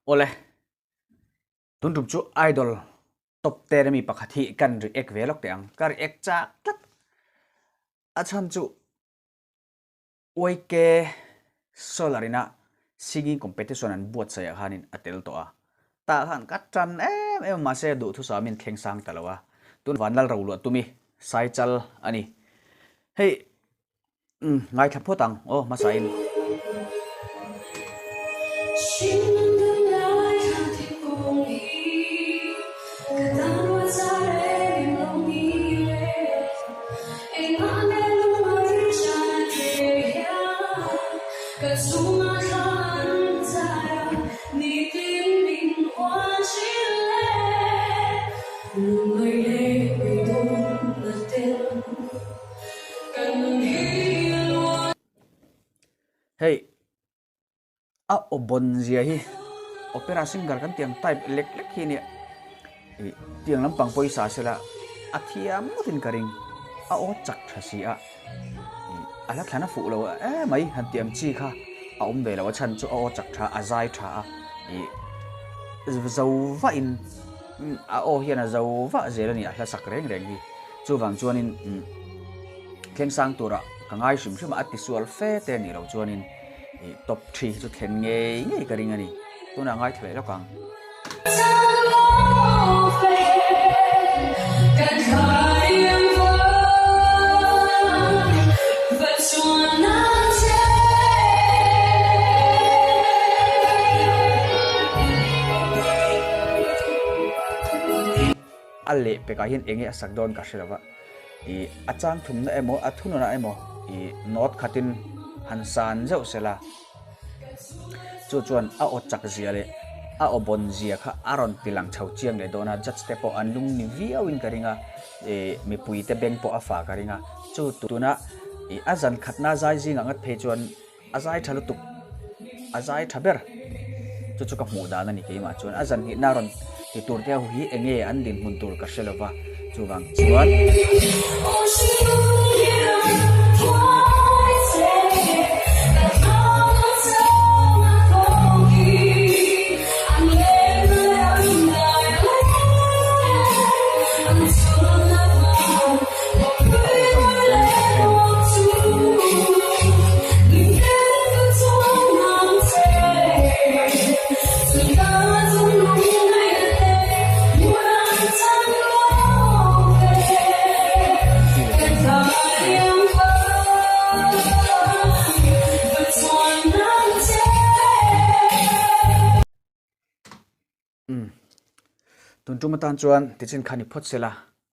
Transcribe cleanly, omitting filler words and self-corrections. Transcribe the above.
Ole, tun tum chu idol top te mi pakhathi kan ri ek velok te ang kar ek cha tat achan chu oike solarina singing competition an buat saya hanin atel to a ta han katran em ma se du thu sa min thleng sang talawa tun wanal ro lo tumi sai chal ani hey ngai thap photang o ma sain hey a obon zia hi opera singer kan tiang type lek lek hi ni tiang lampang poisa sela athiam mutin karing a o chak thasi a ala thana fu lo mai han tiam chi kha a om ve lo chan chu o chak tha azai tha a zo va in a o hian a zo va zela ni a hla sak reng reng hi chu wang chuanin thleng sang tura kangai sim sim atisual fe te ni lo chuanin top 3 chu thlen nge nge karing ani tuna ngai thle lo kang alle peka hin enge asak don ka shirawa achang thum na emo athunu na emo not khatin hansan zau sela chu chuan a o chak zia le a o bon zia kha aron tilang chau chiang le dona judge te po anlung ni viawin karinga mi pui te beng po afa karinga chu tuna azan khatna zai zinga ngat phe chuan azai thalu tuk azai thaber chu ka mu da na ni ke ma chuan azan hi naron ti tur te hi enge an din mun tur ka selova chu wang chuan tun tumatan chuan tichin khani phot sela